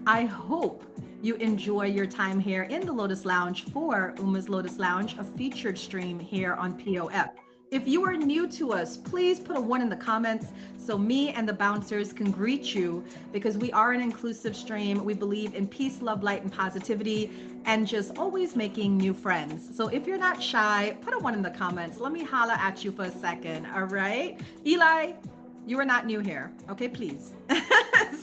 I hope you enjoy your time here in the Lotus Lounge for Uma's Lotus Lounge, a featured stream here on POF. If you are new to us, please put a one in the comments so me and the bouncers can greet you because we are an inclusive stream. We believe in peace, love, light, and positivity and just always making new friends. So if you're not shy, put a one in the comments. Let me holla at you for a second. All right. Eli, you are not new here. Okay, please.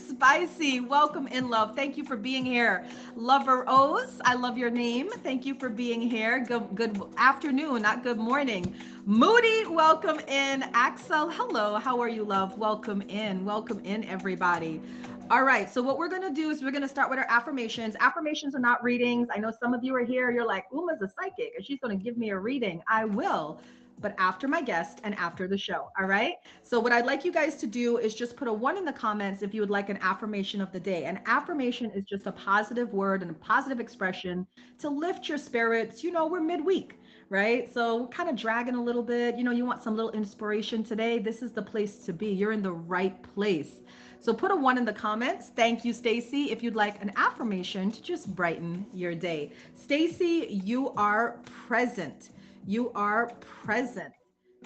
Spicy, welcome in love. Thank you for being here. Lover O's, I love your name. Thank you for being here. Good afternoon, not good morning. Moody, welcome in. Axel, hello. How are you, love? Welcome in. Welcome in, everybody. All right, so what we're going to do is we're going to start with our affirmations. Affirmations are not readings. I know some of you are here. You're like, Uma's a psychic and she's going to give me a reading. I will, but after my guest and after the show. All right. So what I'd like you guys to do is just put a one in the comments if you would like an affirmation of the day. An affirmation is just a positive word and a positive expression to lift your spirits. You know, we're midweek, right? So we're kind of dragging a little bit. You know, you want some little inspiration today. This is the place to be. You're in the right place. So put a one in the comments. Thank you, Stacy. If you'd like an affirmation to just brighten your day. Stacy, you are present. You are present.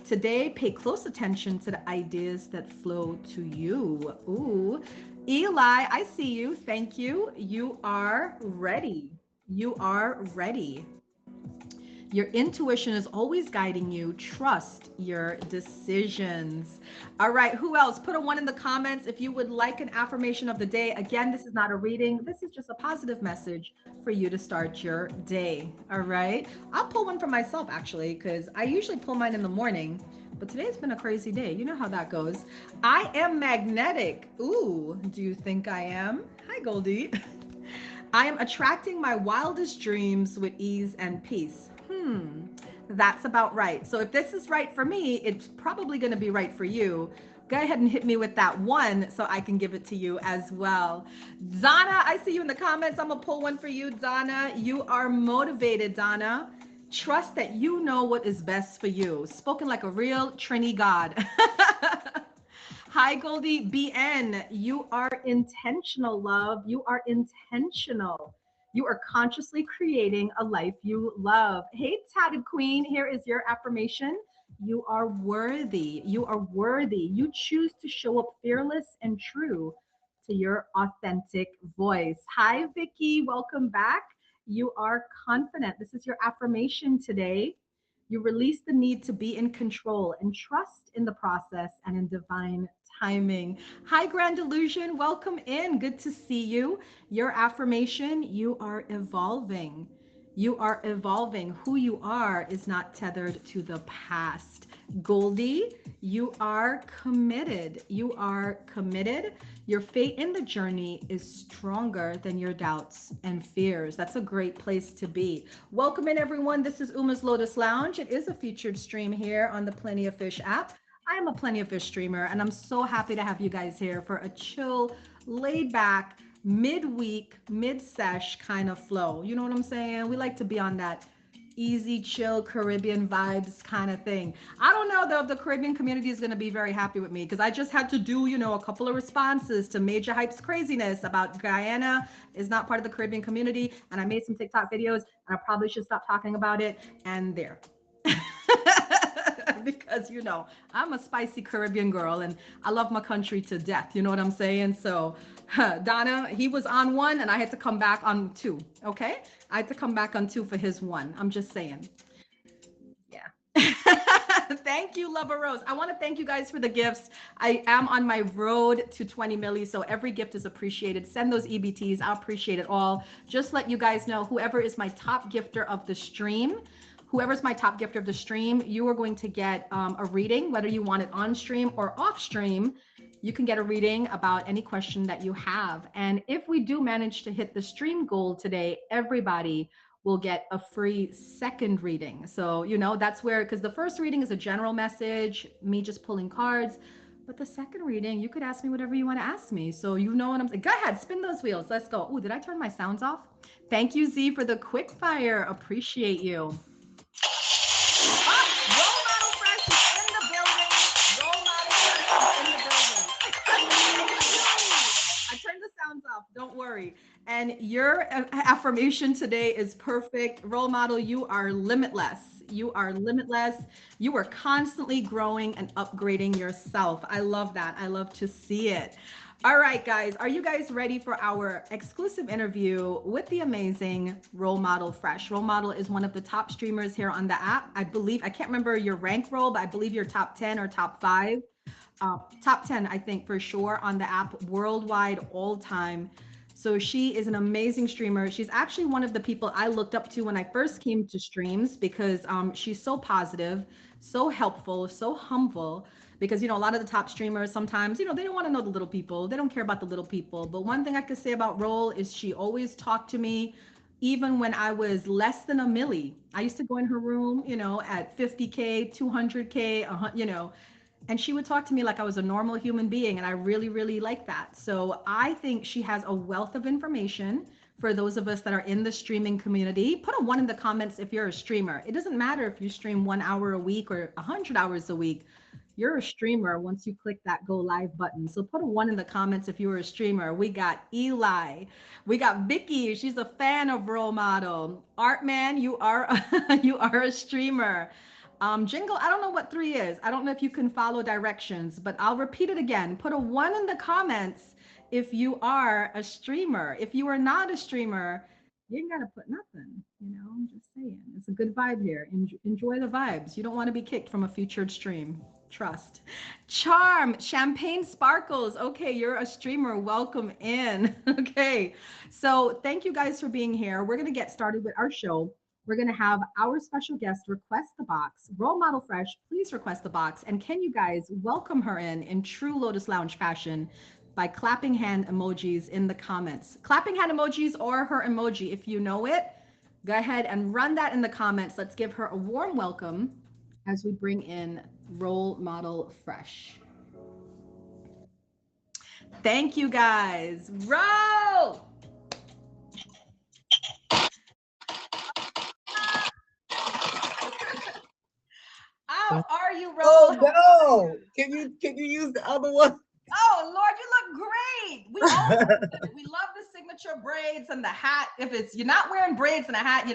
Today, pay close attention to the ideas that flow to you. Ooh, Eli, I see you. Thank you. You are ready. You are ready. Your intuition is always guiding you. Trust your decisions. All right, who else? Put a one in the comments if you would like an affirmation of the day. Again, this is not a reading, this is just a positive message for you to start your day. All right, I'll pull one for myself actually, because I usually pull mine in the morning. But today's been a crazy day. You know how that goes. I am magnetic. Ooh, do you think I am? Hi, Goldie. I am attracting my wildest dreams with ease and peace. That's about right. So if this is right for me, it's probably going to be right for you. Go ahead and hit me with that one so I can give it to you as well. Donna, I see you in the comments. I'm going to pull one for you, Donna. You are motivated, Donna. Trust that you know what is best for you. Spoken like a real Trini God. Hi, Goldie BN. You are intentional, love. You are intentional. You are consciously creating a life you love. Hey, Tatted Queen, here is your affirmation. You are worthy. You are worthy. You choose to show up fearless and true to your authentic voice. Hi, Vicky. Welcome back. You are confident. This is your affirmation today. You release the need to be in control and trust in the process and in divine timing. Hi, Grand Illusion. Welcome in. Good to see you. Your affirmation, you are evolving. You are evolving. Who you are is not tethered to the past. Goldie, you are committed. You are committed. Your fate in the journey is stronger than your doubts and fears. That's a great place to be. Welcome in, everyone. This is Uma's Lotus Lounge. It is a featured stream here on the Plenty of Fish app. I am a Plenty of Fish streamer, and I'm so happy to have you guys here for a chill, laid back, midweek, mid-sesh kind of flow. You know what I'm saying? We like to be on that easy, chill Caribbean vibes kind of thing. I don't know though if the Caribbean community is going to be very happy with me because I just had to do, you know, a couple of responses to Major Hype's craziness about Guyana is not part of the Caribbean community. And I made some TikTok videos and I probably should stop talking about it. And there. Because you know I'm a spicy Caribbean girl and I love my country to death, you know what I'm saying? So Donna, he was on one and I had to come back on two. Okay, I had to come back on two for his one. I'm just saying. Yeah. Thank you, Lover Rose. I want to thank you guys for the gifts. I am on my road to 20 milli, so every gift is appreciated. Send those EBTs. I appreciate it all. Just let you guys know, whoever is my top gifter of the stream, whoever's my top gifter of the stream, you are going to get a reading, whether you want it on stream or off stream. You can get a reading about any question that you have. And if we do manage to hit the stream goal today, everybody will get a free second reading. So, you know, that's where, because the first reading is a general message, me just pulling cards. But the second reading, you could ask me whatever you want to ask me. So you know what I'm saying. Go ahead, spin those wheels. Let's go. Oh, did I turn my sounds off? Thank you, Z, for the quick fire. Appreciate you. Oh, role model fresh is in the building. Role model fresh is in the building. I turned the sounds off. Don't worry. And your affirmation today is perfect. Role model, you are limitless. You are limitless. You are constantly growing and upgrading yourself. I love that. I love to see it. All right, guys, are you guys ready for our exclusive interview with the amazing Role Model Fresh? Role Model is one of the top streamers here on the app. I believe, I can't remember your rank role, but I believe you're top 10 or top five, top 10, I think for sure on the app worldwide all time. So she is an amazing streamer. She's actually one of the people I looked up to when I first came to streams because she's so positive, so helpful, so humble. Because a lot of the top streamers sometimes, they don't want to know the little people. They don't care about the little people. But one thing I could say about Roll is she always talked to me, even when I was less than a milli. I used to go in her room, at 50K, 200K, and she would talk to me like I was a normal human being. And I really, really like that. So I think she has a wealth of information for those of us that are in the streaming community. Put a one in the comments if you're a streamer. It doesn't matter if you stream 1 hour a week or 100 hours a week. You're a streamer once you click that go live button. So put a one in the comments if you were a streamer. We got Eli. We got Vicky. She's a fan of Role Model. Artman, you are you are a streamer. Jingle, I don't know what three is. I don't know if you can follow directions, but I'll repeat it again. Put a one in the comments if you are a streamer. If you are not a streamer, you ain't gotta put nothing. I'm just saying. It's a good vibe here. Enjoy the vibes. You don't want to be kicked from a featured stream. Trust. Charm, Champagne Sparkles. Okay, you're a streamer. Welcome in. Okay. So thank you guys for being here. We're gonna get started with our show. We're going to have our special guest request the box. Role Model Fresh, please request the box. And can you guys welcome her in true Lotus Lounge fashion by clapping hand emojis in the comments? Clapping hand emojis or her emoji, if you know it, go ahead and run that in the comments. Let's give her a warm welcome as we bring in Role Model Fresh. Thank you guys. Roll! How are you, Rose? Oh no! Can you use the other one? Oh Lord, you look great. We love the signature braids and the hat. If it's you're not wearing braids and a hat,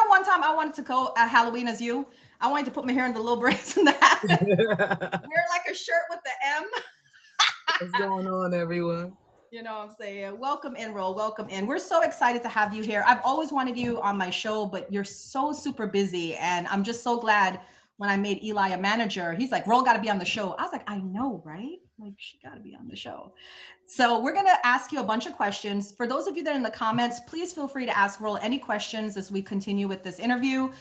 one time I wanted to go at Halloween as you. I wanted to put my hair in the little braids and the hat. Wear like a shirt with the M. What's going on, everyone? You know what I'm saying? Welcome in, Roll. Welcome in. We're so excited to have you here. I've always wanted you on my show, but you're so super busy. And I'm just so glad when I made Eli a manager. He's like, Roll got to be on the show. I was like, I know, right? Like, she got to be on the show. So we're going to ask you a bunch of questions. For those of you that are in the comments, please feel free to ask Roll any questions as we continue with this interview.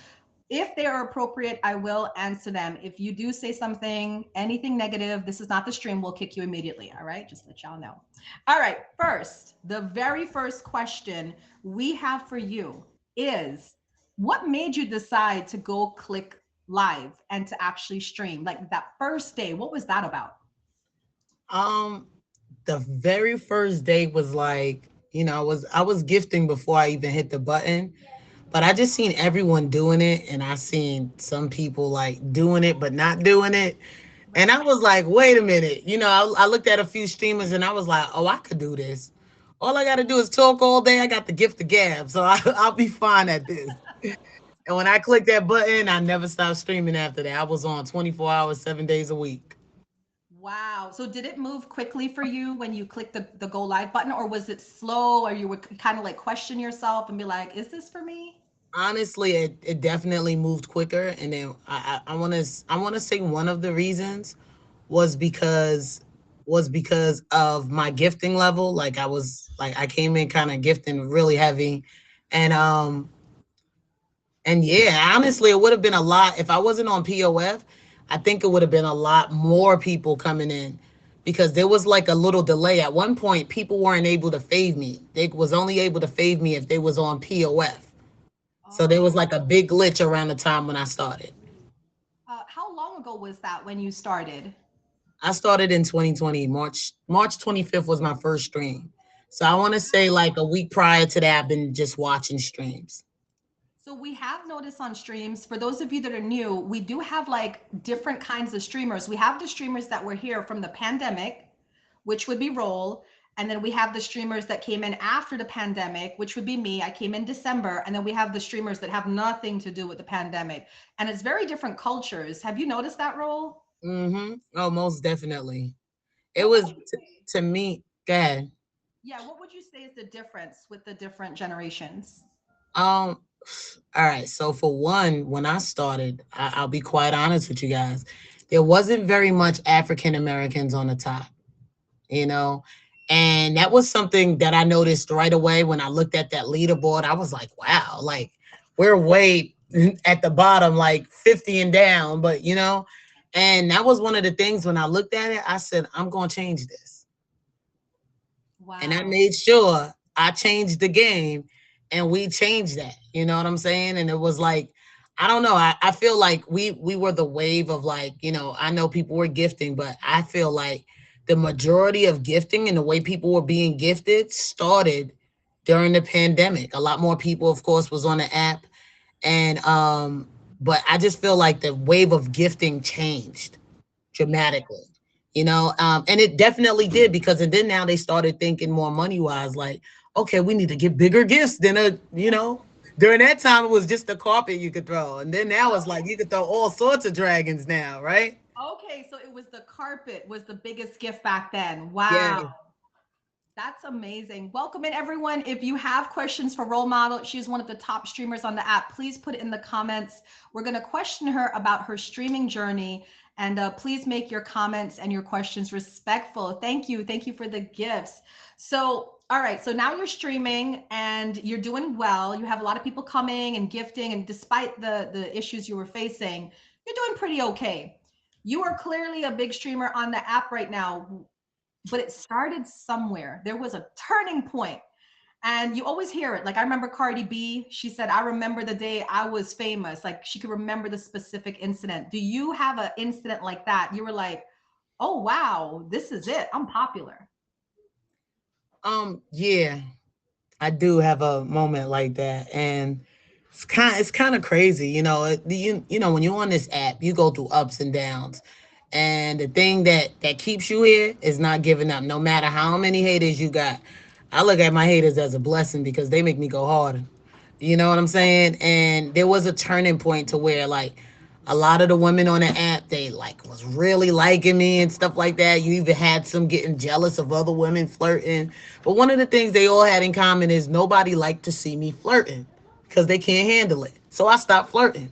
If they are appropriate, I will answer them. If you do say something, anything negative, this is not the stream, we'll kick you immediately. All right, just let y'all know. All right, first, the very first question we have for you is, what made you decide to go click live and to actually stream? Like that first day, what was that about? Um, the very first day was like, I was gifting before I even hit the button, but I just seen everyone doing it, and I seen some people like doing it but not doing it, and I was like, wait a minute, I looked at a few streamers and I was like, oh, I could do this. All I got to do is talk all day. I got the gift of gab, so I'll be fine at this. And when I clicked that button, I never stopped streaming after that. I was on 24 hours, 7 days a week. Wow. So did it move quickly for you when you clicked the go live button, or was it slow, or you would kind of like question yourself and be like, is this for me? Honestly, it definitely moved quicker. And then I want to say one of the reasons was because of my gifting level. Like I came in kind of gifting really heavy. And yeah, honestly, it would have been a lot if I wasn't on POF. I think it would have been a lot more people coming in because there was like a little delay. At one point, people weren't able to fave me. They was only able to fave me if they was on POF. So there was like a Oh, big glitch around the time when I started. how long ago was that when you started? I started in 2020. March 25th was my first stream. So I want to say like a week prior to that, I've been just watching streams. So we have noticed on streams, for those of you that are new, we do have like different kinds of streamers. We have the streamers that were here from the pandemic, which would be Roll. And then we have the streamers that came in after the pandemic, which would be me. I came in December. And then we have the streamers that have nothing to do with the pandemic. And it's very different cultures. Have you noticed that role? Mm-hmm. Oh, most definitely. It What would was you to me. Go ahead. Yeah, what would you say is the difference with the different generations? Um, all right. So for one, when I started, I'll be quite honest with you guys. There wasn't very much African Americans on the top, you know, and that was something that I noticed right away when I looked at that leaderboard. I was like, wow, like we're way at the bottom, like 50 and down, but and that was one of the things when I looked at it. I said, I'm gonna change this. And I Wow. made sure I changed the game and we changed that. You know what I'm saying? And it was like, I don't know. I feel like we were the wave of like, I know people were gifting, but I feel like the majority of gifting and the way people were being gifted started during the pandemic. A lot more people, of course, was on the app. And but I just feel like the wave of gifting changed dramatically, and it definitely did because and then now they started thinking more money wise, like, okay, we need to get bigger gifts than during that time it was just a carpet you could throw, and then now it's like you could throw all sorts of dragons now, right? Okay, so it was the carpet was the biggest gift back then. Yeah. Wow. That's amazing. Welcome in, everyone. If you have questions for Role Model, she's one of the top streamers on the app. Please put it in the comments. We're going to question her about her streaming journey. And please make your comments and your questions respectful. Thank you. Thank you for the gifts. So, all right. So now you're streaming and you're doing well. You have a lot of people coming and gifting. And despite the issues you were facing, you're doing pretty okay. You are clearly a big streamer on the app right now, but it started somewhere. There was a turning point. And you always hear it. Like I remember Cardi B, she said, I remember the day I was famous. Like she could remember the specific incident. Do you have an incident like that? You were like, oh, wow, this is it. I'm popular. Yeah, I do have a moment like that, and it's kind of crazy, when you're on this app, you go through ups and downs, and the thing that keeps you here is not giving up, no matter how many haters you got. I look at my haters as a blessing because they make me go harder. You know what I'm saying? And there was a turning point to where like a lot of the women on the app, they like was really liking me and stuff like that. You even had some getting jealous of other women flirting. But one of the things they all had in common is nobody liked to see me flirting because they can't handle it. So I stopped flirting.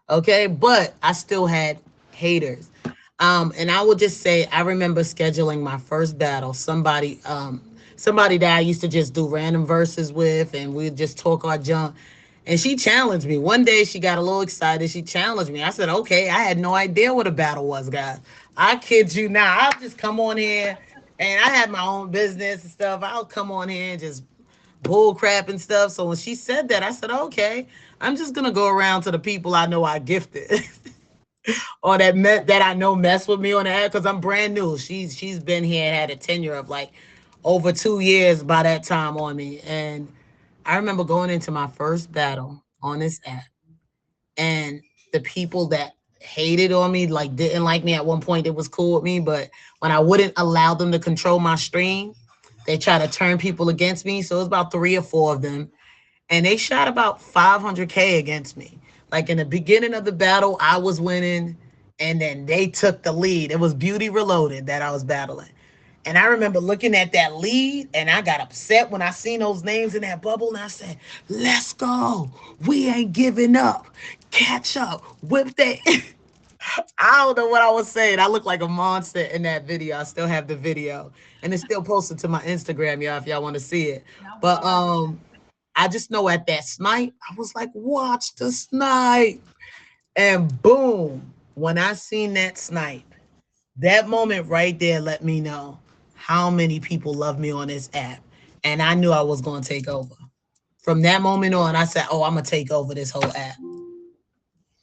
Okay. But I still had haters. And I would just say I remember scheduling my first battle. Somebody that I used to just do random verses with, and we'd just talk our junk. And she challenged me. One day she got a little excited. She challenged me. I said, okay, I had no idea what a battle was, guys. I kid you not. I'll just come on here and I had my own business and stuff. I'll come on here and just bull crap and stuff. So when she said that, I said, okay, I'm just gonna go around to the people I know I gifted. Or that I know mess with me on the app because I'm brand new. She's been here and had a tenure of like over 2 years by that time on me. And I remember going into my first battle on this app, and the people that hated on me, like didn't like me at one point, it was cool with me, but when I wouldn't allow them to control my stream, they try to turn people against me. So it was about 3 or 4 of them, and they shot about 500K against me. Like in the beginning of the battle, I was winning, and then they took the lead. It was Beauty Reloaded that I was battling. And I remember looking at that lead, and I got upset when I seen those names in that bubble, and I said, let's go. We ain't giving up. Catch up. Whip that. I don't know what I was saying. I look like a monster in that video. I still have the video. And it's still posted to my Instagram, y'all, if y'all want to see it. Now we But are. I just know at that snipe, I was like, watch the snipe. And boom, when I seen that snipe, that moment right there let me know how many people love me on this app. And I knew I was going to take over. From that moment on, I said, oh, I'm going to take over this whole app.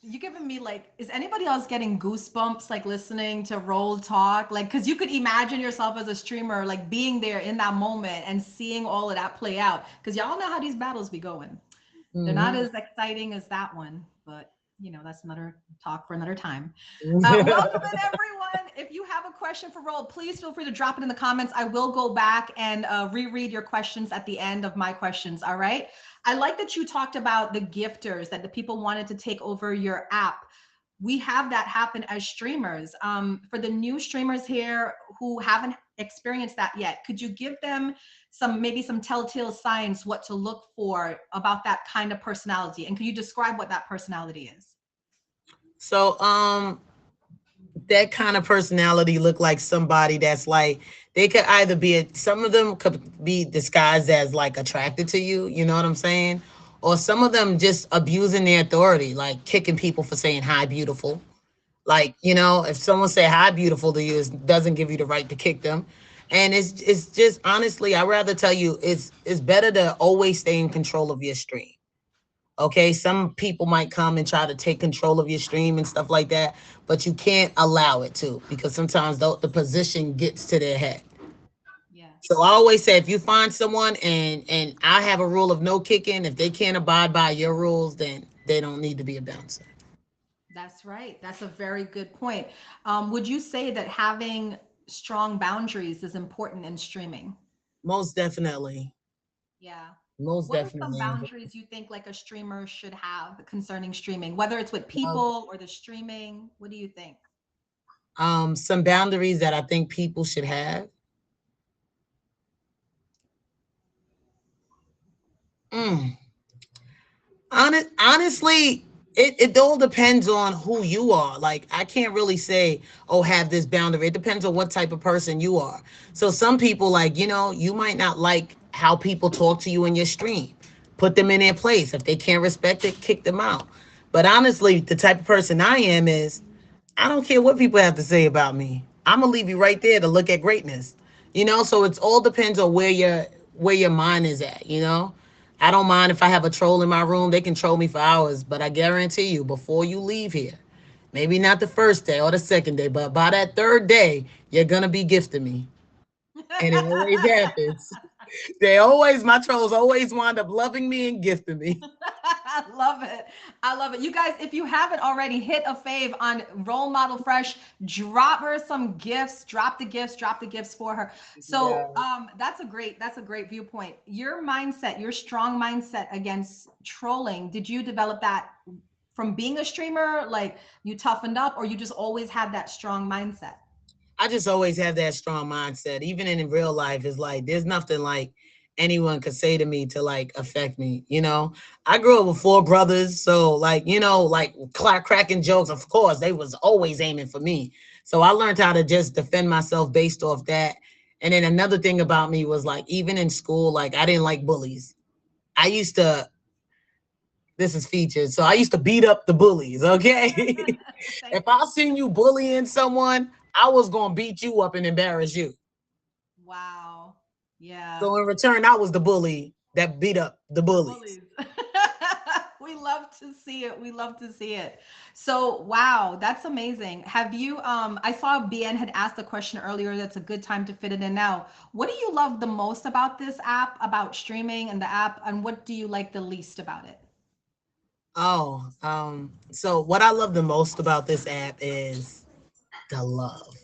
You giving me like, is anybody else getting goosebumps like listening to Roll talk? Like, because you could imagine yourself as a streamer, like being there in that moment and seeing all of that play out. Because y'all know how these battles be going. They're not Hmm. as exciting as that one, but That's another talk for another time. Welcome in, everyone. If you have a question for Roll, please feel free to drop it in the comments. I will go back and reread your questions at the end of my questions. All right. I like that you talked about the gifters, that the people wanted to take over your app. We have that happen as streamers. For the new streamers here who haven't experienced that yet, could you give them maybe some telltale signs what to look for about that kind of personality? And can you describe what that personality is? So, that kind of personality look like somebody that's like they could either be some of them could be disguised as like attracted to you, you know what I'm saying? Or some of them just abusing their authority, like kicking people for saying hi beautiful. Like, if someone say hi beautiful to you, it doesn't give you the right to kick them. And it's just honestly, I rather tell you it's better to always stay in control of your stream. Okay, some people might come and try to take control of your stream and stuff like that, but you can't allow it to, because sometimes the position gets to their head. So Yes. I always say, if you find someone, and I have a rule of no kicking, if they can't abide by your rules, then they don't need to be a bouncer. That's right. That's a very good point. Would you say that having strong boundaries is important in streaming? Most definitely. Yeah. Most What are some definitely. boundaries you think like a streamer should have concerning streaming, whether it's with Uh, people or the streaming? What do you think? some boundaries that I think people should have. Mm. Honestly, it all depends on who you are. Like, I can't really say, oh, have this boundary. It depends on what type of person you are. So some people, like, you might not like how people talk to you in your stream. Put them in their place. If they can't respect it, kick them out. But honestly, the type of person I am is, I don't care what people have to say about me. I'm gonna leave you right there to look at greatness. So it's all depends on where your mind is at, I don't mind if I have a troll in my room, they can troll me for hours, but I guarantee you, before you leave here, maybe not the first day or the second day, but by that third day, you're gonna be gifting me. And it always happens. My trolls always wind up loving me and gifting me. I love it. I love it. You guys, if you haven't already, hit a fave on Role Model Fresh. Drop her some gifts. Drop the gifts for her. Yeah. So that's a great viewpoint. Your mindset, your strong mindset against trolling, did you develop that from being a streamer? Like you toughened up, or you just always had that strong mindset? I just always have that strong mindset. Even in real life, it's like there's nothing like anyone could say to me to like affect me. I grew up with four brothers, so like like cracking jokes. Of course, they was always aiming for me. So I learned how to just defend myself based off that. And then another thing about me was like even in school, like I didn't like bullies. I used to. This is featured, so I used to beat up the bullies. Okay, if Thank you. I seen you bullying someone, I was gonna beat you up and embarrass you. Wow. Yeah. So in return, I was the bully that beat up the The bullies. bullies. We love to see it. We love to see it. So, wow, that's amazing. Have you I saw BN had asked a question earlier, that's a good time to fit it in now. What do you love the most about this app, about streaming and the app, and what do you like the least about it? So what I love the most about this app is the love.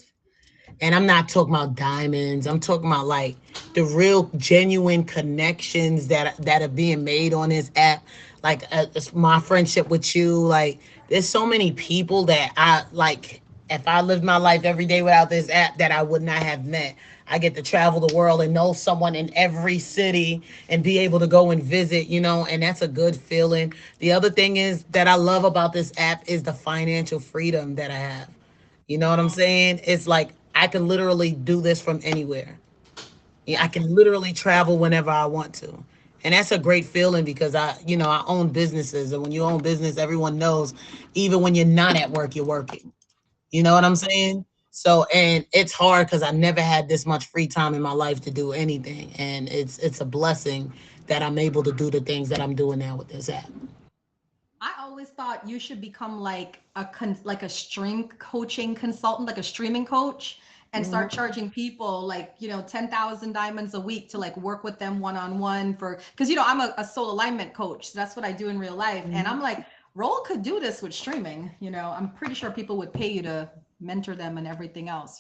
And I'm not talking about diamonds. I'm talking about like the real genuine connections that are being made on this app. Like it's my friendship with you. Like there's so many people that I like. If I lived my life every day without this app, that I would not have met. I get to travel the world and know someone in every city and be able to go and visit, and that's a good feeling. The other thing is that I love about this app is the financial freedom that I have. You know what I'm saying? It's like I can literally do this from anywhere. Yeah, I Yes. can literally travel whenever I want to. And that's a great feeling because I own businesses. And when you own business, everyone knows even when you're not at work, you're working. You know what I'm saying? So, and it's hard because I never had this much free time in my life to do anything. And it's a blessing that I'm able to do the things that I'm doing now with this app. I always thought you should become like like a stream coaching consultant, like a streaming coach, and start Mhm. charging people like 10,000 diamonds a week to like work with them one on one for because I'm a soul alignment coach, so that's what I do in real life, and I'm Mhm. like, Roll could do this with streaming. I'm pretty sure people would pay you to mentor them and everything else.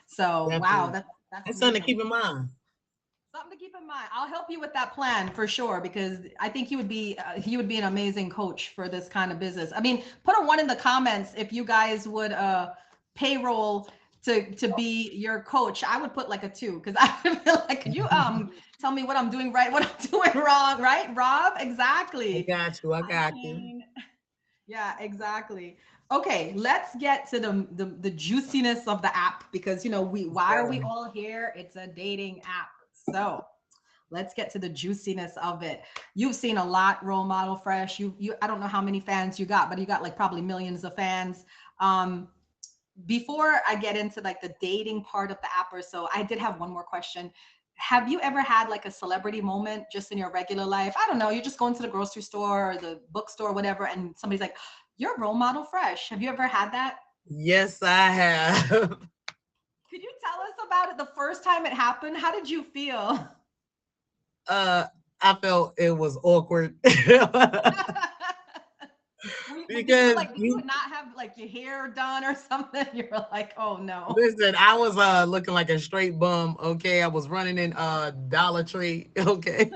So wow, Definitely. that's That's something to keep amazing. in mind. Something to keep in mind. I'll help you with that plan for sure because I think you would be an amazing coach for this kind of business. I mean, put a one in the comments if you guys would payroll to be your coach. I would put like a two because I feel like could you tell me what I'm doing right, what I'm doing wrong, right, Rob? I Exactly. got you. I Hi, got you. Kane. Yeah, exactly. Okay, let's get to the juiciness of the app because why are we Yeah. all here? It's a dating app. So let's get to the juiciness of it. You've seen a lot, Role Model Fresh. You I don't know how many fans you got, but you got like probably millions of fans. Um, Before I get into like the dating part of the app or so, I did have one more question. Have you ever had like a celebrity moment just in your regular life? I don't know, you're just going to the grocery store or the bookstore, whatever, and somebody's like, "You're Role Model Fresh." Have you ever had that? Yes, I have. Could you tell us about it the first time it happened? How did you feel? uh, I felt it was awkward Did you because like? Did you not have like your hair done or something? You were like, "Oh no." listen, I was looking like a straight bum. Okay, I was running in Dollar Tree. Okay,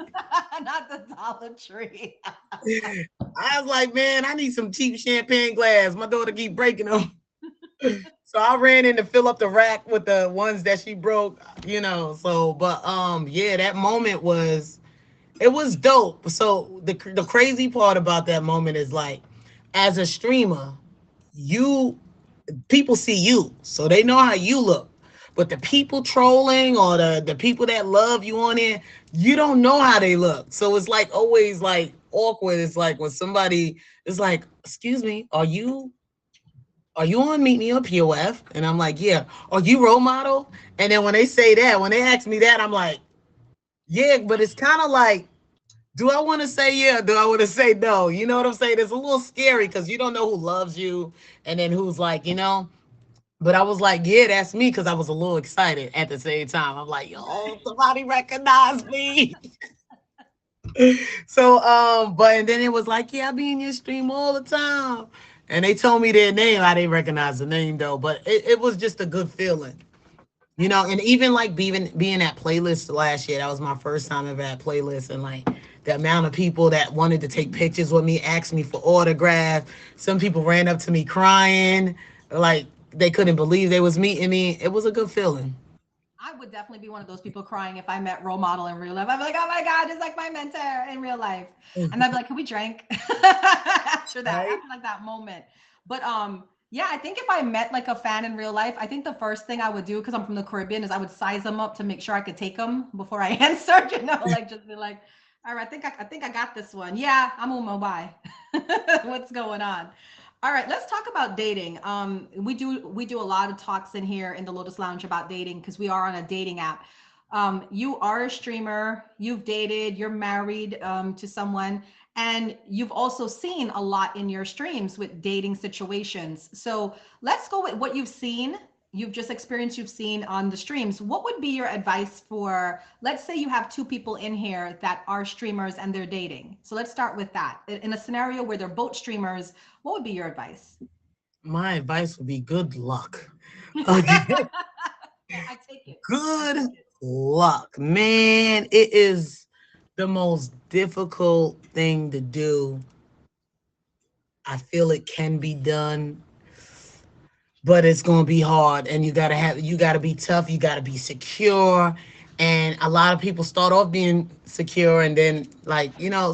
Not the Dollar Tree. I was like, man, I need some cheap champagne glass. My daughter keep breaking them. So I ran in to fill up the rack with the ones that she broke. So, but yeah, that moment was it was dope. So the crazy part about that moment is like, as a streamer, you people see you, so they know how you look. But the people trolling or the people that love you on it, you don't know how they look. So it's like always like awkward. It's like when somebody is like, "Excuse me, are you on Meet Me on POF?" And I'm like, "Yeah." "Are you Role Model?" And then when they say that, when they ask me that, I'm like, "Yeah," but it's kind of like, do I want to say yeah? Do I want to say no? You know what I'm saying? It's a little scary because you don't know who loves you and then who's like. But I was like, yeah, that's me because I was a little excited at the same time. I'm like, yo, Right. somebody recognized me. So, but and then it was like, yeah, I be in your stream all the time. And they told me their name. I didn't recognize the name though, but it was just a good feeling. And Nice. even like being at playlist last year, that was my first time ever at playlist, and like the amount of people that wanted to take pictures with me, asked me for autographs. Some people ran up to me crying, like they couldn't believe they was meeting me. It was a good feeling. I would definitely be one of those people crying if I met Role Model in real life. I'd be like, "Oh my God, it's like my mentor in real life." And I'd be like, "Can we drink?" Right? after like that moment. But yeah, I think if I met like a fan in real life, I think the first thing I would do, because I'm from the Caribbean, is I would size them up to make sure I could take them before I answered, like just be like, "All right, I think I got this one. Yeah, I'm Umo, bye." What's going on? All right, let's talk about dating. We do a lot of talks in here in the Lotus Lounge about dating because we are on a dating app. You are a streamer, you've dated, you're married to someone, and you've also seen a lot in your streams with dating situations. So let's go with what you've seen. You've just experienced, you've seen on the streams. What would be your advice for, let's say you have two people in here that are streamers and they're dating. So let's start with that. In a scenario where they're both streamers, what would be your advice? My advice would be good luck. Okay. I take it. I Good take it. luck. Man, it is the most difficult thing to do. I feel it can be done, but it's gonna be hard. And you gotta be tough, you gotta be secure. And a lot of people start off being secure and then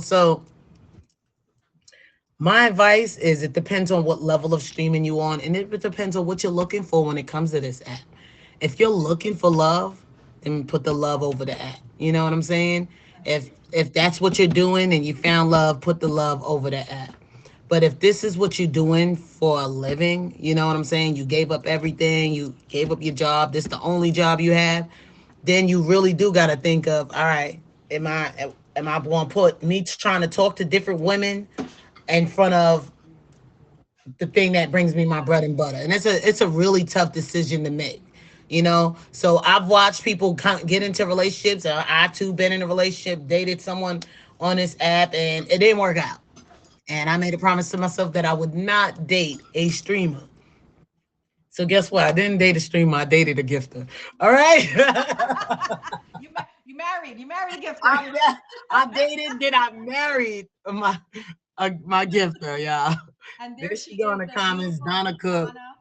so my advice is it depends on what level of streaming you on, and it depends on what you're looking for when it comes to this app. If you're looking for love, then put the love over the app. You know what I'm saying? If that's what you're doing and you found love, put the love over the app. But if this is what you're doing for a living, you know what I'm saying? You gave up everything, you gave up your job, this the only job you have, then you really do got to think of, all right, am I going to put me trying to talk to different women in front of the thing that brings me my bread and butter? And it's a really tough decision to make. So I've watched people get into relationships. I too been in a relationship, dated someone on this app, and it didn't work out. And I made a promise to myself that I would not date a streamer. So guess what? I didn't date a streamer. I dated a gifter. All right. You married a gifter. I, I dated, then I married my gifter, y'all. And There there she she go in is, the the comments. beautiful Donna Cook. Donna.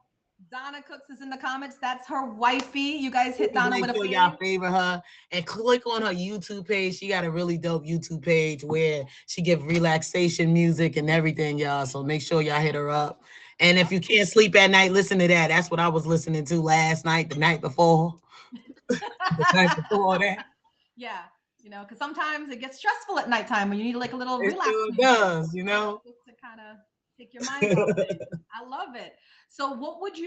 Donna Cooks is in the comments. That's her wifey. You guys hit Please Donna make with a sure y'all fave. favor her and click on her YouTube page. She got a really dope YouTube page where she give relaxation music and everything, y'all. So make sure y'all hit her up. And if Yep. you can't sleep at night, listen to that. That's what I was listening to last night, the night before that. Yeah, because sometimes it gets stressful at nighttime when you need like a little It relax sure music, does, you know. just to kind of take your mind off things. I love it. So what would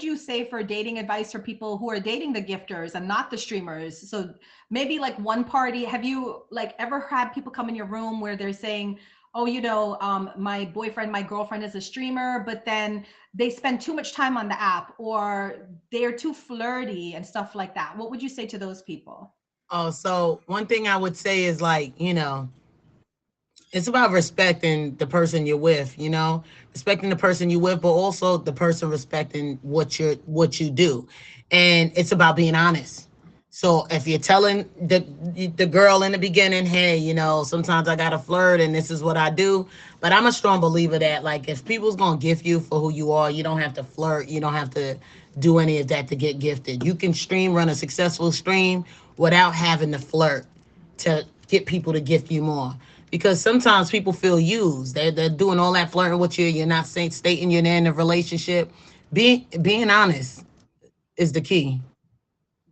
you say for dating advice for people who are dating the gifters and not the streamers? So maybe like one party, have you like ever had people come in your room where they're saying, oh, my boyfriend, my girlfriend is a streamer, but then they spend too much time on the app or they're too flirty and stuff like that? What would you say to those people? Oh, so one thing I would say is like, it's about respecting the person you're with, respecting the person you're with, but also the person respecting what you do. And it's about being honest. So if you're telling the girl in the beginning, hey, sometimes I gotta flirt and this is what I do. But I'm a strong believer that like if people's gonna gift you for who you are, you don't have to flirt, you don't have to do any of that to get gifted. You can run a successful stream without having to flirt to get people to gift you more. Because sometimes people feel used. They're doing all that flirting with you. You're not stating you're in a relationship. Being honest is the key.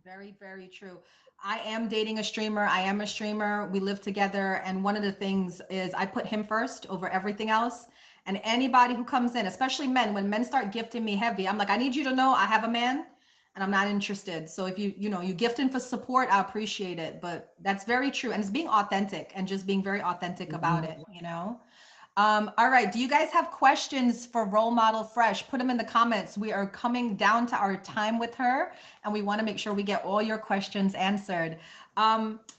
Very, very true. I am dating a streamer. I am a streamer. We live together. And one of the things is I put him first over everything else. And anybody who comes in, especially men, when men start gifting me heavy, I'm like, I need you to know I have a man and I'm not interested. So if you gifting for support, I appreciate it. But that's very true. And it's being authentic and just being very authentic about it. All right. Do you guys have questions for Role Model Fresh? Put them in the comments. We are coming down to our time with her, and we want to make sure we get all your questions answered.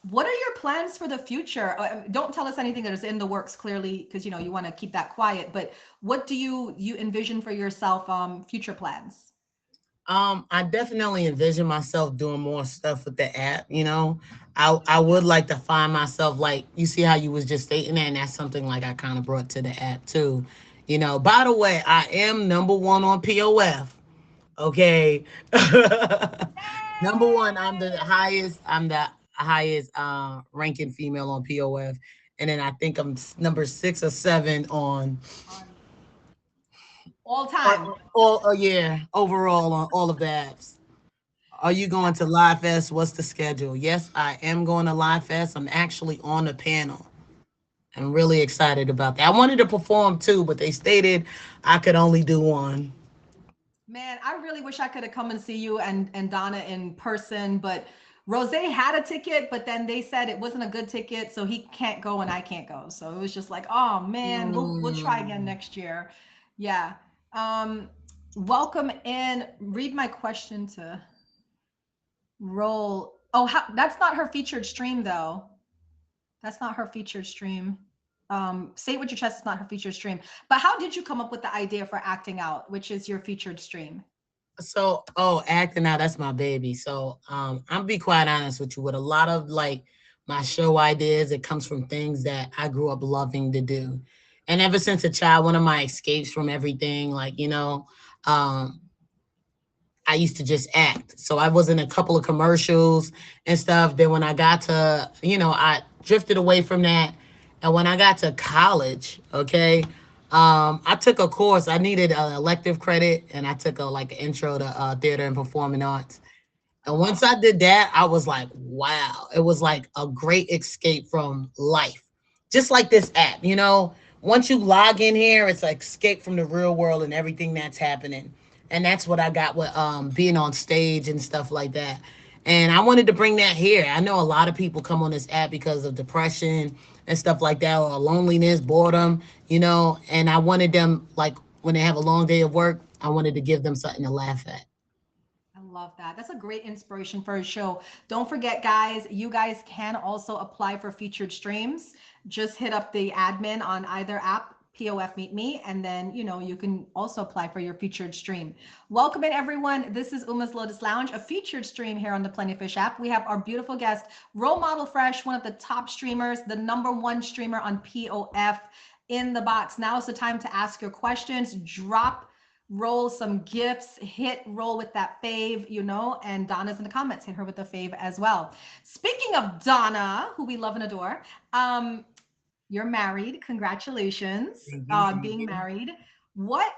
What are your plans for the future? Don't tell us anything that is in the works, clearly, because you want to keep that quiet. But what do you envision for yourself? Future plans? I definitely envision myself doing more stuff with the app. I would like to find myself like you see how you was just stating that, and that's something like I kind of brought to the app too. By the way, I am number one on POF. Okay. Number one, I'm the highest ranking female on POF. And then I think I'm number 6 or 7 on On all time. all yeah, overall on all of the apps. Are you going to Live Fest? What's the schedule? Yes, I am going to Live Fest. I'm actually on the panel. I'm really excited about that. I wanted to perform too, but they stated I could only do one. Man, I really wish I could have come and see you and Donna in person, but Rose had a ticket, but then they said it wasn't a good ticket, so he can't go and I can't go. So it was just like, oh man, we'll try again Mm. next year. Yeah. Um, welcome in. Read my question to roll. Oh, that's not her featured stream though. That's not her featured stream. Say it with your chest, it's not her featured stream. But how did you come up with the idea for acting out, which is your featured stream? So, acting out, that's my baby. So, I'll be quite honest with you. With a lot of like my show ideas, it comes from things that I grew up loving to do. And ever since a child, one of my escapes from everything, like, um, I used to just act. So I was in a couple of commercials and stuff. Then when I got to, I drifted away from that. And when I got to college, okay, I took a course. I needed an elective credit, and I took a like an intro to theater and performing arts. Oh, And once wow. I did that, I was like, wow, it was like a great escape from life. Just like this app, once you log in here, it's like escape from the real world and everything that's happening. And that's what I got with being on stage and stuff like that. And I wanted to bring that here. I know a lot of people come on this app because of depression and stuff like that, or loneliness, boredom, and I wanted them like when they have a long day of work, I wanted to give them something to laugh at. I love that. That's a great inspiration for a show. Don't forget, guys, you guys can also apply for featured streams. Just hit up the admin on either app, POF Meet Me, and then, you can also apply for your featured stream. Welcome in, everyone. This is Uma's Lotus Lounge, a featured stream here on the Plenty of Fish app. We have our beautiful guest, Role Model Fresh, one of the top streamers, the number one streamer on POF in the box. Now is the time to ask your questions. Roll some gifts, hit roll with that fave, and Donna's in the comments. Hit her with the fave as well. Speaking of Donna, who we love and adore, you're married. Congratulations on being married. What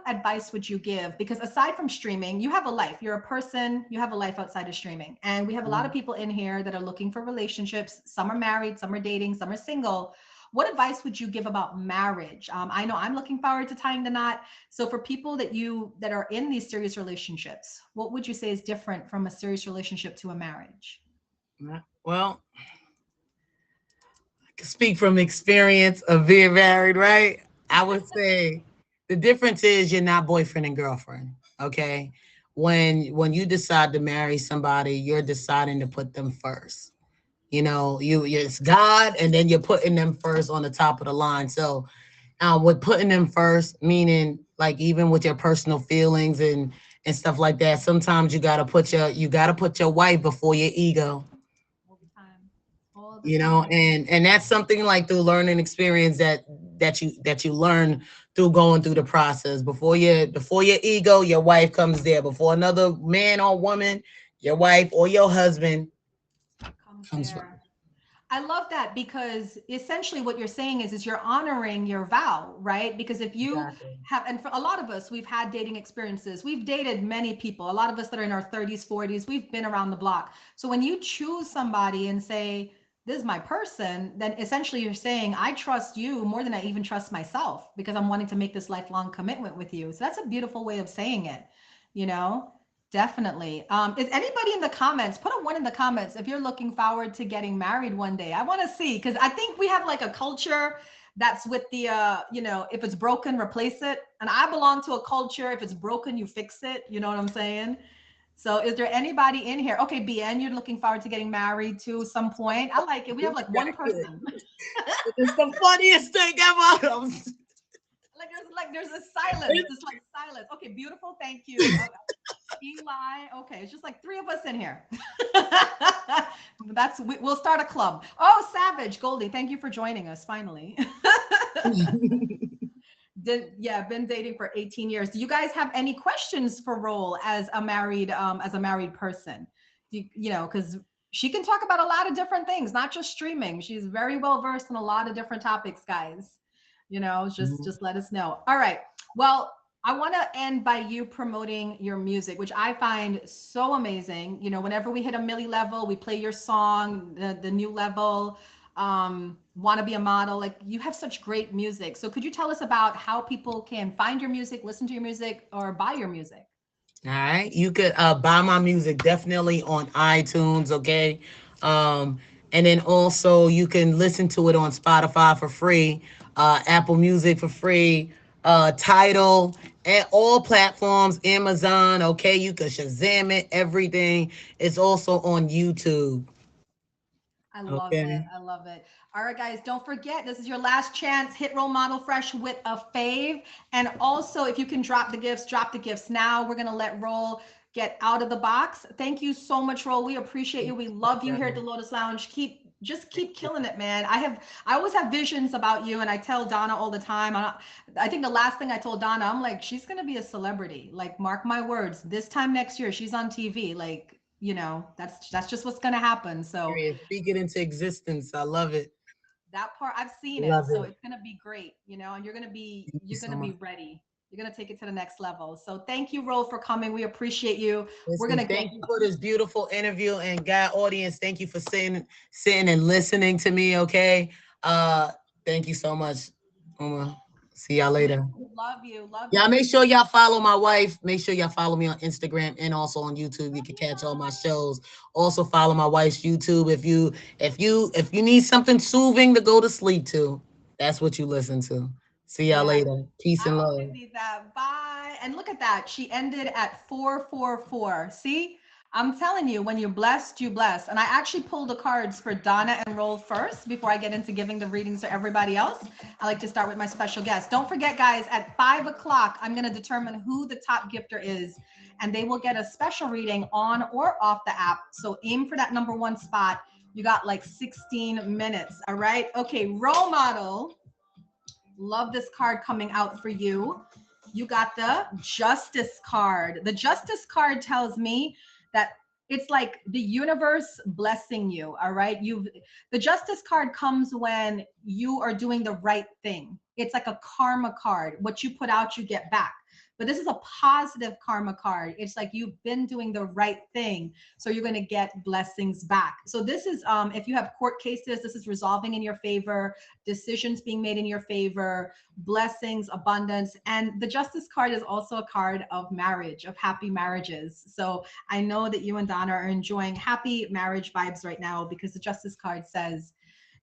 advice would you give? Because aside from streaming, you have a life. You're a person. You have a life outside of streaming, and we have a lot of people in here that are looking for relationships. Some are married, some are dating, some are single. What advice would you give about marriage? I know I'm looking forward to tying the knot. So for people that are in these serious relationships, what would you say is different from a serious relationship to a marriage? Well, I can speak from experience of being married, right? I would say the difference is you're not boyfriend and girlfriend. Okay. When you decide to marry somebody, you're deciding to put them first. It's God, and then you're putting them first on the top of the line. So with putting them first, meaning like even with your personal feelings and stuff like that, sometimes you gotta put your wife before your ego. All the time. All the time. And that's something like through learning experience that you learn through going through the process. Before your ego, your wife comes there. Before another man or woman, your wife or your husband Comes comes first. there. I love that because essentially what you're saying is you're honoring your vow, right? Because if you Exactly. have, and for a lot of us, we've had dating experiences. We've dated many people. A lot of us that are in our 30s, 40s, we've been around the block. So when you choose somebody and say, this is my person, then essentially you're saying, I trust you more than I even trust myself because I'm wanting to make this lifelong commitment with you. So that's a beautiful way of saying it, you know? Definitely. Is anybody in the comments? Put a one in the comments if you're looking forward to getting married one day. I want to see because I think we have like a culture that's with the if it's broken, replace it. And I belong to a culture, if it's broken, you fix it. You know what I'm saying? So is there anybody in here? Okay, BN, you're looking forward to getting married to some point. I like it. We have like one Exactly. person. It's the funniest thing ever. There's a silence. It's like silence. Okay, beautiful. Thank you. Eli. Okay, it's just like three of us in here. We'll start a club. Oh, Savage Goldie, thank you for joining us finally. Been dating for 18 years. Do you guys have any questions for Roll as a married person? Because she can talk about a lot of different things, not just streaming. She's very well versed in a lot of different topics, guys. Just let us know. All right. Well, I want to end by you promoting your music, which I find so amazing. Whenever we hit a milli level, we play your song, the new level, want to be a model. Like you have such great music. So could you tell us about how people can find your music, listen to your music, or buy your music? All right. You could buy my music definitely on iTunes, okay? And then also you can listen to it on Spotify for free, Apple Music for free, Tidal, and all platforms, Amazon, okay? You can Shazam it, everything. It's also on YouTube. I love it. Okay. I love it. All right, guys, don't forget, this is your last chance. Hit Role Model Fresh with a fave. And also, if you can drop the gifts now. We're going to let Roll get out of the box. Thank you so much, Roll. We appreciate you. We love you here at the Lotus Lounge. Keep killing it, man. I always have visions about you, and I tell Donna all the time. I think the last thing I told Donna, I'm like, she's going to be a celebrity. Like, mark my words, this time next year, she's on TV. Like, that's just what's going to happen. So Period. Speak it into existence. I love it. that part I've seen it. Love So it. it's going to be great, and you're going to be Thank you you're going so to be much. ready. You're going to take it to the next level. So thank you, Ro, for coming. We appreciate you. We're going Listen, to get thank you for this beautiful interview, and God audience, thank you for sitting and listening to me. Okay, uh, thank you so much. Uma. See y'all we later. love you. Love Y'all you. make sure y'all follow my wife. Make sure y'all follow me on Instagram and also on YouTube. You can catch all my shows. Also follow my wife's YouTube if you need something soothing to go to sleep to. That's what you listen to. See y'all Yeah, later. Peace I and always love. need that. Bye. And look at that. She ended at 444. See, I'm telling you, when you're blessed, you bless. And I actually pulled the cards for Donna and Roll first before I get into giving the readings to everybody else. I like to start with my special guest. Don't forget, guys, at 5 o'clock, I'm going to determine who the top gifter is, and they will get a special reading on or off the app. So aim for that number one spot. You got like 16 minutes. All right. Okay. Role model. Love this card coming out for you. You got the Justice card. The Justice card tells me that it's like the universe blessing you. All right. The Justice card comes when you are doing the right thing. It's like a karma card. What you put out, you get back. But this is a positive karma card. It's like you've been doing the right thing, so you're going to get blessings back. So this is, if you have court cases, this is resolving in your favor, decisions being made in your favor, blessings, abundance. And the Justice card is also a card of marriage, of happy marriages. So I know that you and Donna are enjoying happy marriage vibes right now, because the Justice card says,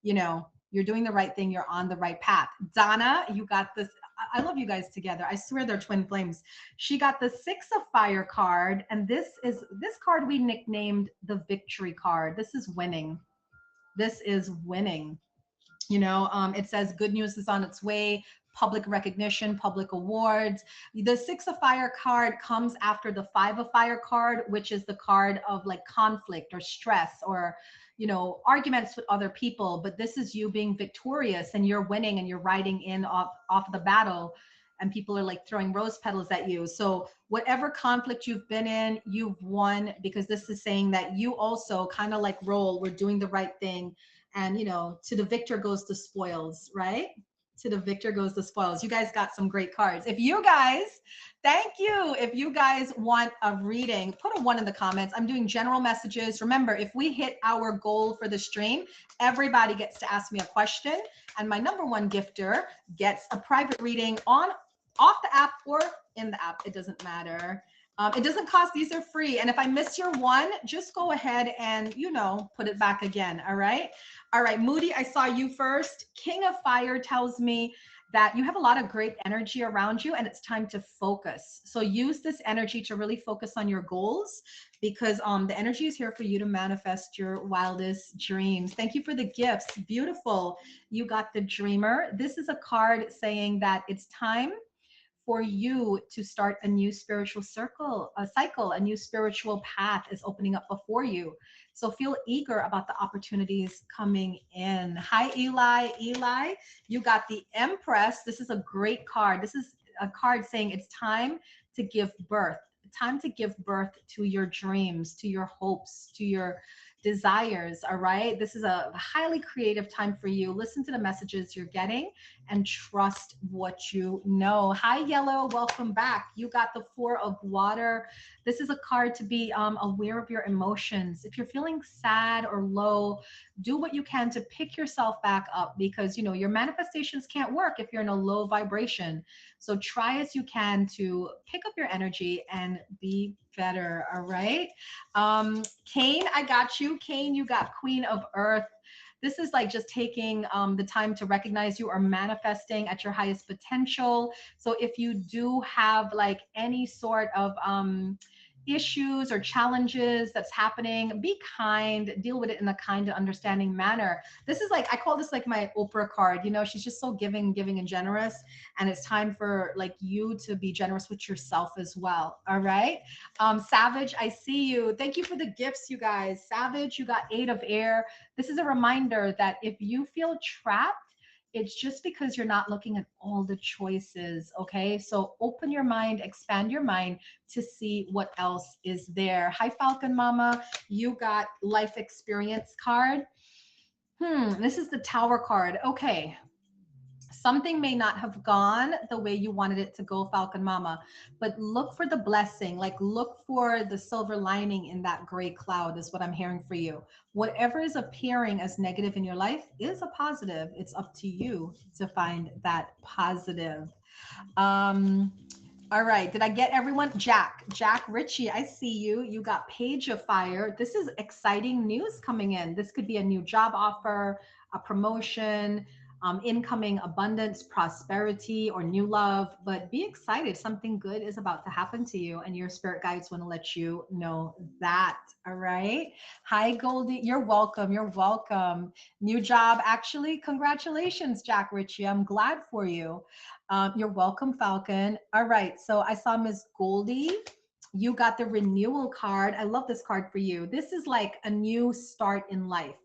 you know, you're doing the right thing. You're on the right path. Donna, you got this. I love you guys together. I swear they're twin flames. She got the 6 of Fire card. And this card we nicknamed the Victory card. This is winning. This is winning. You know, it says good news is on its way, public recognition, public awards. The 6 of Fire card comes after the 5 of Fire card, which is the card of like conflict or stress or, you know, arguments with other people. But this is you being victorious and you're winning and you're riding in off the battle, and people are like throwing rose petals at you. So whatever conflict you've been in, you've won, because this is saying that you also kind of like Roll, we're doing the right thing. And, you know, to the victor goes the spoils, right? To the victor goes the spoils. You guys got some great cards. If you guys, thank you. If you guys want a reading, put a 1 in the comments. I'm doing general messages. Remember, if we hit our goal for the stream, everybody gets to ask me a question. And my number one gifter gets a private reading off the app or in the app. It doesn't matter. It doesn't cost. These are free. And if I miss your one, just go ahead and, you know, put it back again. All right. All right. Moody, I saw you first. King of Fire tells me that you have a lot of great energy around you and it's time to focus. So use this energy to really focus on your goals, because the energy is here for you to manifest your wildest dreams. Thank you for the gifts. Beautiful. You got the Dreamer. This is a card saying that it's time for you to start a new spiritual cycle, a new spiritual path is opening up before you. So feel eager about the opportunities coming in. Hi, Eli. Eli, you got the Empress. This is a great card. This is a card saying it's time to give birth. Time to give birth to your dreams, to your hopes, to your desires. All right. This is a highly creative time for you. Listen to the messages you're getting and trust what you know. Hi, Yellow. Welcome back. You got the 4 of Water. This is a card to be aware of your emotions. If you're feeling sad or low, do what you can to pick yourself back up, because, you know, your manifestations can't work if you're in a low vibration. So try as you can to pick up your energy and be better. All right. Kane, I got you. Kane, you got Queen of Earth. This is like just taking the time to recognize you are manifesting at your highest potential. So if you do have like any sort of issues or challenges that's happening, be kind, deal with it in a kind and understanding manner. This is like, I call this like my Oprah card. You know, she's just so giving and generous. And it's time for like you to be generous with yourself as well. All right. Savage, I see you. Thank you for the gifts, you guys. Savage, you got 8 of Air. This is a reminder that if you feel trapped, it's just because you're not looking at all the choices. Okay. So open your mind, expand your mind to see what else is there. Hi, Falcon Mama. You got Life Experience card. This is the Tower card. Okay. Something may not have gone the way you wanted it to go, Falcon Mama, but look for the blessing. Like, look for the silver lining in that gray cloud is what I'm hearing for you. Whatever is appearing as negative in your life is a positive. It's up to you to find that positive. All right. Did I get everyone? Jack Ritchie, I see you. You got Page of Fire. This is exciting news coming in. This could be a new job offer, a promotion, incoming abundance, prosperity, or new love. But be excited. Something good is about to happen to you, and your spirit guides want to let you know that. All right. Hi, Goldie. You're welcome. You're welcome. New job, actually. Congratulations, Jack Ritchie. I'm glad for you. You're welcome, Falcon. All right. So I saw Miss Goldie. You got the renewal card. I love this card for you. This is like a new start in life.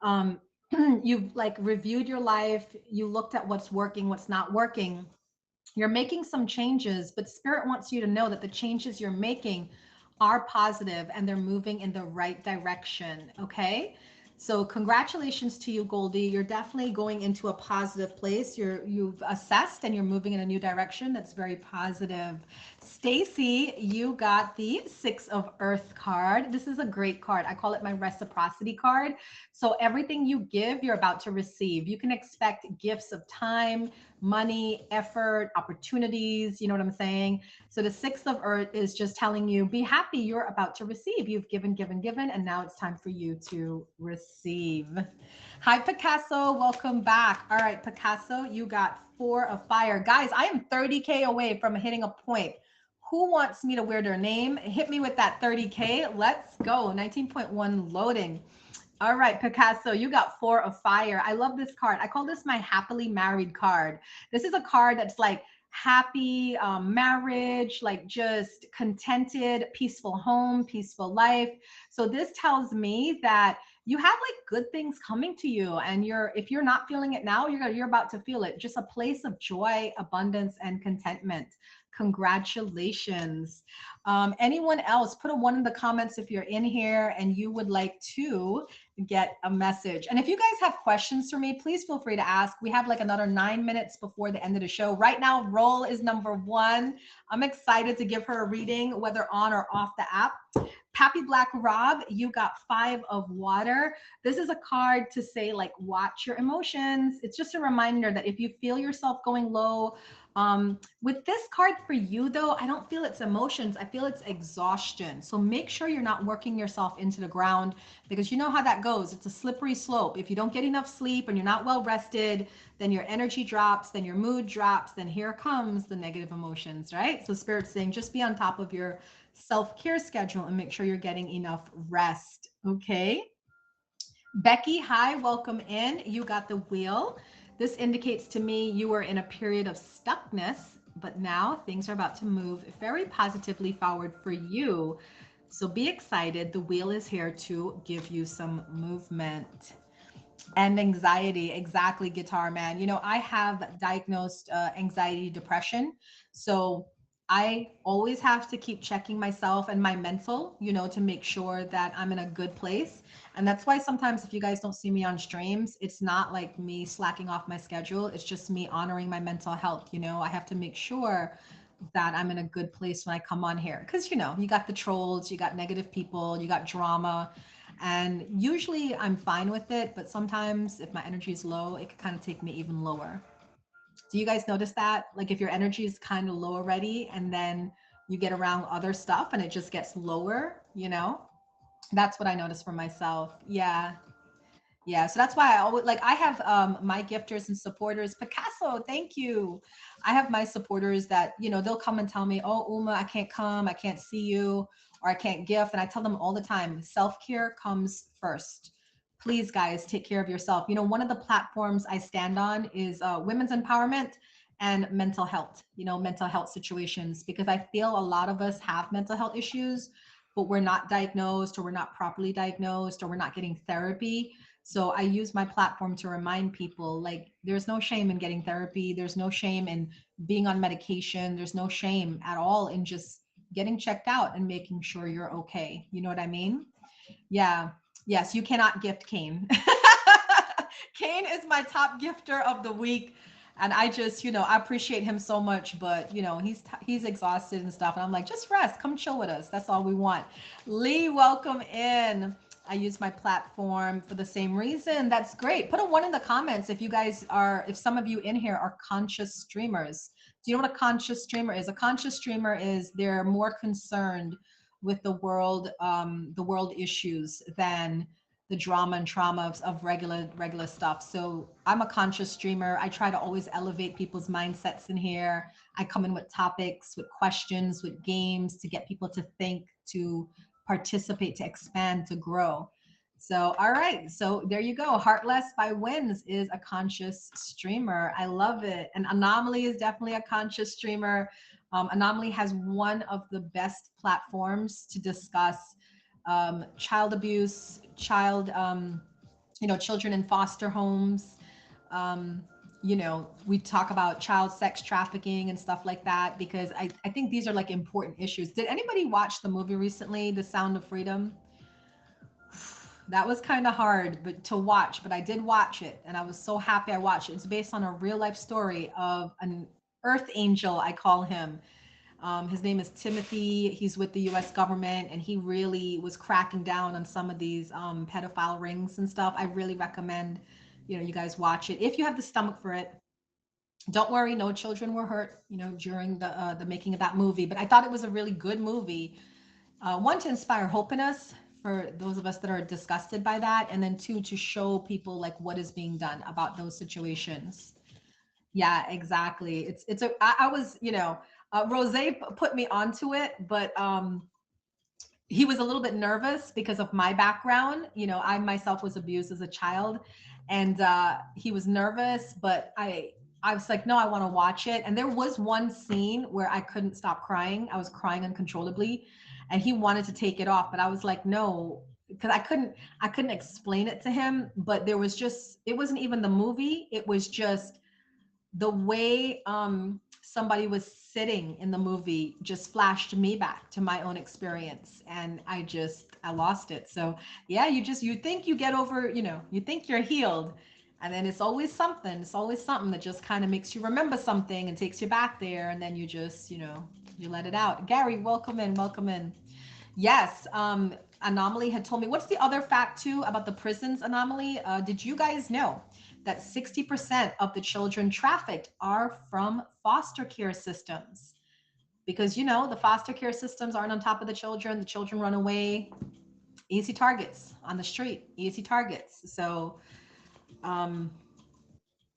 Um, you've like reviewed your life. You looked at what's working, what's not working. You're making some changes, but Spirit wants you to know that the changes you're making are positive and they're moving in the right direction. Okay. So congratulations to you, Goldie. You're definitely going into a positive place. You've assessed and you're moving in a new direction. That's very positive. Stacy, you got the Six of Earth card. This is a great card. I call it my reciprocity card. So everything you give, you're about to receive. You can expect gifts of time, money, effort, opportunities. You know what I'm saying? So the Sixth of Earth is just telling you, be happy, you're about to receive. You've given, given, given, and now it's time for you to receive. Hi, Picasso. Welcome back. All right, Picasso, you got 4 of Fire. Guys, I am 30K away from hitting a point. Who wants me to wear their name? Hit me with that 30K. Let's go. 19.1 loading. All right, Picasso, you got 4 of Fire. I love this card. I call this my happily married card. This is a card that's like happy marriage, like just contented, peaceful home, peaceful life. So this tells me that you have like good things coming to you, and if you're not feeling it now, you're about to feel it. Just a place of joy, abundance, and contentment. Congratulations. Anyone else, put a 1 in the comments if you're in here and you would like to get a message. And if you guys have questions for me, please feel free to ask. We have like another 9 minutes before the end of the show. Right now, Roll is number 1. I'm excited to give her a reading, whether on or off the app. Pappy Black Rob, you got 5 of Water. This is a card to say, like, watch your emotions. It's just a reminder that if you feel yourself going low, with this card for you though, I don't feel it's emotions. I feel it's exhaustion. So make sure you're not working yourself into the ground, because you know how that goes. It's a slippery slope. If you don't get enough sleep and you're not well rested, then your energy drops, then your mood drops, then here comes the negative emotions, right? So Spirit's saying just be on top of your self-care schedule and make sure you're getting enough rest. Okay. Becky, hi, welcome in. You got the Wheel. This indicates to me you were in a period of stuckness, but now things are about to move very positively forward for you. So be excited. The Wheel is here to give you some movement. And anxiety, exactly, Guitar Man. You know, I have diagnosed anxiety, depression. So I always have to keep checking myself and my mental, you know, to make sure that I'm in a good place. And that's why sometimes if you guys don't see me on streams, it's not like me slacking off my schedule. It's just me honoring my mental health. You know, I have to make sure that I'm in a good place when I come on here. Because, you know, you got the trolls, you got negative people, you got drama. And usually I'm fine with it, but sometimes if my energy is low, it can kind of take me even lower. Do you guys notice that? Like if your energy is kind of low already and then you get around other stuff and it just gets lower, you know? That's what I notice for myself. Yeah. Yeah, so that's why I always like I have my gifters and supporters. Picasso, thank you. I have my supporters that, you know, they'll come and tell me, "Oh, Uma, I can't come, I can't see you, or I can't gift." And I tell them all the time, self-care comes first. Please, guys, take care of yourself. You know, one of the platforms I stand on is women's empowerment and mental health, you know, mental health situations, because I feel a lot of us have mental health issues, but we're not diagnosed, or we're not properly diagnosed, or we're not getting therapy. So I use my platform to remind people, like, there's no shame in getting therapy. There's no shame in being on medication. There's no shame at all in just getting checked out and making sure you're okay. You know what I mean? Yeah. Yes, you cannot gift Kane. Kane is my top gifter of the week. And I just, you know, I appreciate him so much, but you know, he's exhausted and stuff. And I'm like, just rest, come chill with us. That's all we want. Lee, welcome in. I use my platform for the same reason. That's great. Put a 1 in the comments if you guys are, if some of you in here are conscious streamers. Do you know what a conscious streamer is? A conscious streamer is they're more concerned with the world issues than the drama and trauma of regular stuff. So I'm a conscious streamer. I try to always elevate people's mindsets in here. I come in with topics, with questions, with games to get people to think, to participate, to expand, to grow. So, all right. So there you go. Heartless by Wins is a conscious streamer. I love it. And Anomaly is definitely a conscious streamer. Anomaly has one of the best platforms to discuss child abuse, children in foster homes. Um, we talk about child sex trafficking and stuff like that because I think these are like important issues. Did anybody watch the movie recently, The Sound of Freedom? That was kind of hard but to watch, but I did watch it and I was so happy I watched it. It's based on a real life story of an earth angel, I call him. His name is Timothy. He's with the US government and he really was cracking down on some of these pedophile rings and stuff. I really recommend, you guys watch it if you have the stomach for it. Don't worry, no children were hurt, during the making of that movie, but I thought it was a really good movie. One, to inspire hope in us for those of us that are disgusted by that, and then two, to show people like what is being done about those situations. Yeah, exactly. I was, Rose put me onto it, but he was a little bit nervous because of my background. I myself was abused as a child, and he was nervous, but I was like, no, I want to watch it. And there was one scene where I couldn't stop crying. I was crying uncontrollably, and he wanted to take it off, but I was like, no, because I couldn't explain it to him. But there was just, it wasn't even the movie. It was just the way somebody was sitting in the movie just flashed me back to my own experience, and I lost it. So yeah, you think you get over, you think you're healed, and then it's always something that just kind of makes you remember something and takes you back there, and then you just, you let it out. Gary, welcome in. Yes. Anomaly had told me, what's the other fact too about the prisons, Anomaly? Did you guys know that 60% of the children trafficked are from foster care systems? Because, the foster care systems aren't on top of the children run away, easy targets on the street, easy targets. So, um,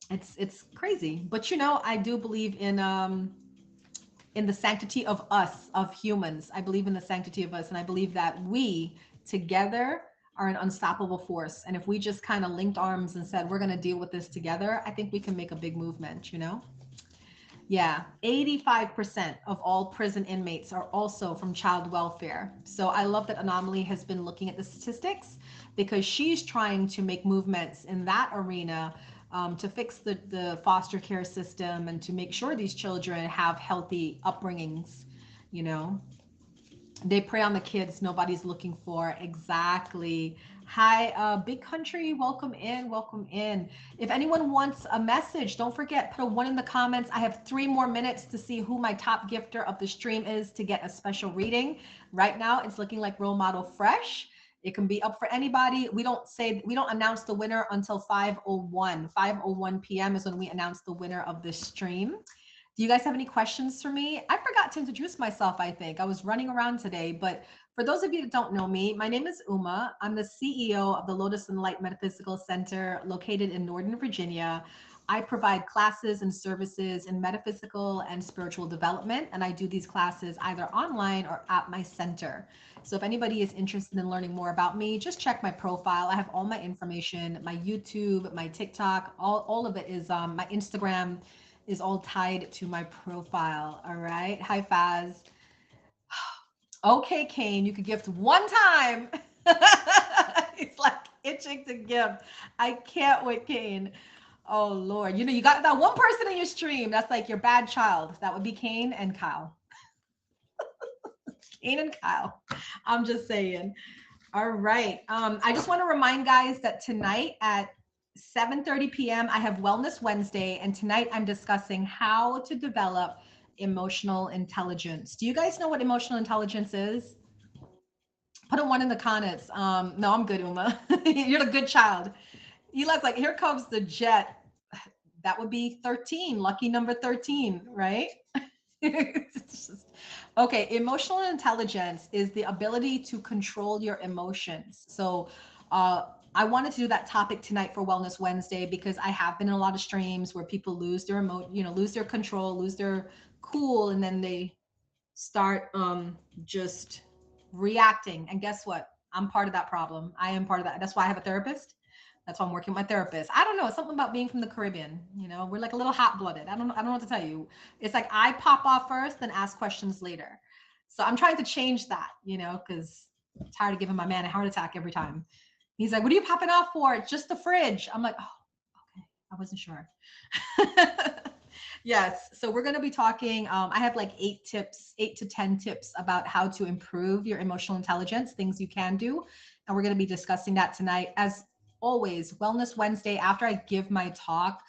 it's crazy. But, I do believe in the sanctity of us, of humans. I believe in the sanctity of us. And I believe that we together are an unstoppable force. And if we just kind of linked arms and said, we're going to deal with this together, I think we can make a big movement. Yeah. 85% of all prison inmates are also from child welfare. So I love that Anomaly has been looking at the statistics because she's trying to make movements in that arena, to fix the foster care system and to make sure these children have healthy upbringings. You know, they prey on the kids nobody's looking for. Exactly. Hi, Big Country, welcome in, welcome in. If anyone wants a message, don't forget, put a one in the comments. I have 3 more minutes to see who my top gifter of the stream is to get a special reading. Right now, it's looking like Role Model Fresh. It can be up for anybody. We don't announce the winner until 5:01. 5:01 p.m. is when we announce the winner of this stream. Do you guys have any questions for me? I forgot to introduce myself, I think. I was running around today, but for those of you that don't know me, my name is Uma. I'm the CEO of the Lotus and Light Metaphysical Center located in Northern Virginia. I provide classes and services in metaphysical and spiritual development, and I do these classes either online or at my center. So if anybody is interested in learning more about me, just check my profile. I have all my information, my YouTube, my TikTok, all of it is my Instagram is all tied to my profile. All right. Hi, Faz. Okay, Kane, you could gift one time. It's like itching to gift. I can't wait, Kane. Oh, Lord. You got that one person in your stream. That's like your bad child. That would be Kane and Kyle. Kane and Kyle. I'm just saying. All right. I just want to remind guys that tonight at 7:30 p.m. I have Wellness Wednesday, and tonight I'm discussing how to develop emotional intelligence. Do you guys know what emotional intelligence is? Put a one in the comments. No, I'm good, Uma. You're the good child. Eli's like, here comes the jet. That would be 13, lucky number 13, right? Okay, emotional intelligence is the ability to control your emotions. So I wanted to do that topic tonight for Wellness Wednesday because I have been in a lot of streams where people lose their lose their control, lose their cool, and then they start just reacting. And guess what? I'm part of that problem. I am part of that. That's why I have a therapist. That's why I'm working with my therapist. I don't know, something about being from the Caribbean. We're like a little hot blooded. I don't know what to tell you. It's like I pop off first, then ask questions later. So I'm trying to change that, because I'm tired of giving my man a heart attack every time. He's like, "What are you popping off for? It's just the fridge." I'm like, "Oh, okay. I wasn't sure." Yes. So we're going to be talking. I have like 8 to 10 tips about how to improve your emotional intelligence, things you can do. And we're going to be discussing that tonight. As always, Wellness Wednesday, after I give my talk,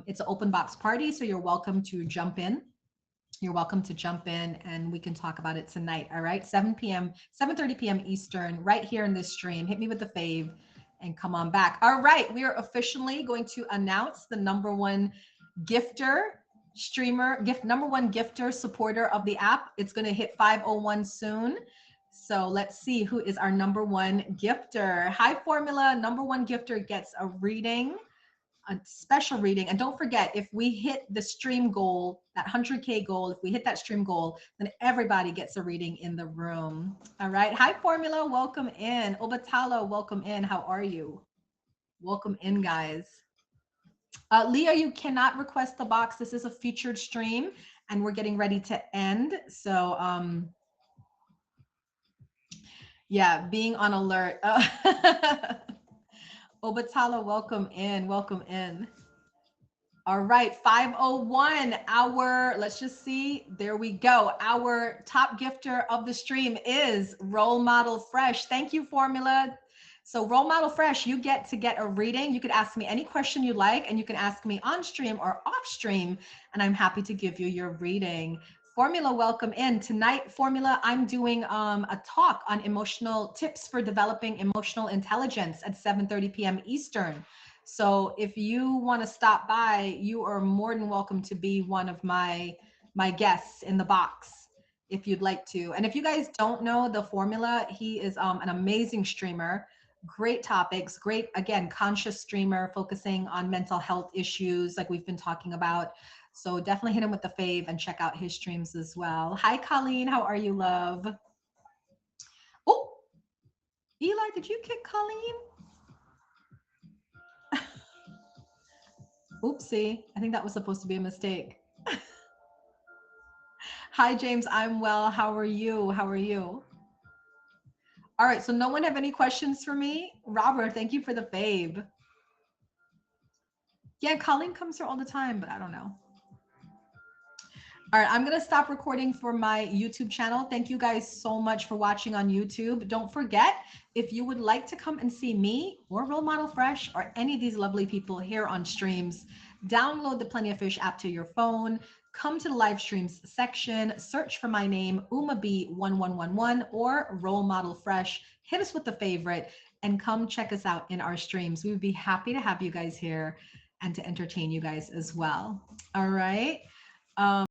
it's an open box party. So you're welcome to jump in. You're welcome to jump in and we can talk about it tonight. All right. 7:30 p.m. Eastern, right here in this stream. Hit me with the fave and come on back. All right. We are officially going to announce the number one gifter, number one gifter, supporter of the app. It's going to hit 501 soon. So let's see who is our number one gifter. Hi, Formula. Number one gifter gets a reading, a special reading. And don't forget, if we hit the stream goal, that 100K goal, if we hit that stream goal, then everybody gets a reading in the room. All right. Hi, Formula. Welcome in. Obatalo, welcome in. How are you? Welcome in, guys. Leah, you cannot request the box. This is a featured stream and we're getting ready to end. So yeah, being on alert. Obatala, welcome in, welcome in. All right, 501, let's just see, there we go. Our top gifter of the stream is Role Model Fresh. Thank you, Formula. So Role Model Fresh, you get to get a reading. You could ask me any question you like, and you can ask me on stream or off stream, and I'm happy to give you your reading. Formula, welcome in. Tonight, Formula, I'm doing a talk on emotional tips for developing emotional intelligence at 7:30 p.m. Eastern. So if you want to stop by, you are more than welcome to be one of my guests in the box if you'd like to. And if you guys don't know the Formula, he is an amazing streamer, great topics, great, again, conscious streamer focusing on mental health issues like we've been talking about. So definitely hit him with the fave and check out his streams as well. Hi, Colleen. How are you, love? Oh, Eli, did you kick Colleen? Oopsie, I think that was supposed to be a mistake. Hi, James, I'm well. How are you? How are you? All right, so no one have any questions for me? Robert, thank you for the fave. Yeah, Colleen comes here all the time, but I don't know. All right, I'm gonna stop recording for my YouTube channel. Thank you guys so much for watching on YouTube. Don't forget, if you would like to come and see me or Role Model Fresh or any of these lovely people here on streams, download the Plenty of Fish app to your phone, come to the live streams section, search for my name, UmaB1111 or Role Model Fresh, hit us with the favorite, and come check us out in our streams. We would be happy to have you guys here and to entertain you guys as well. All right.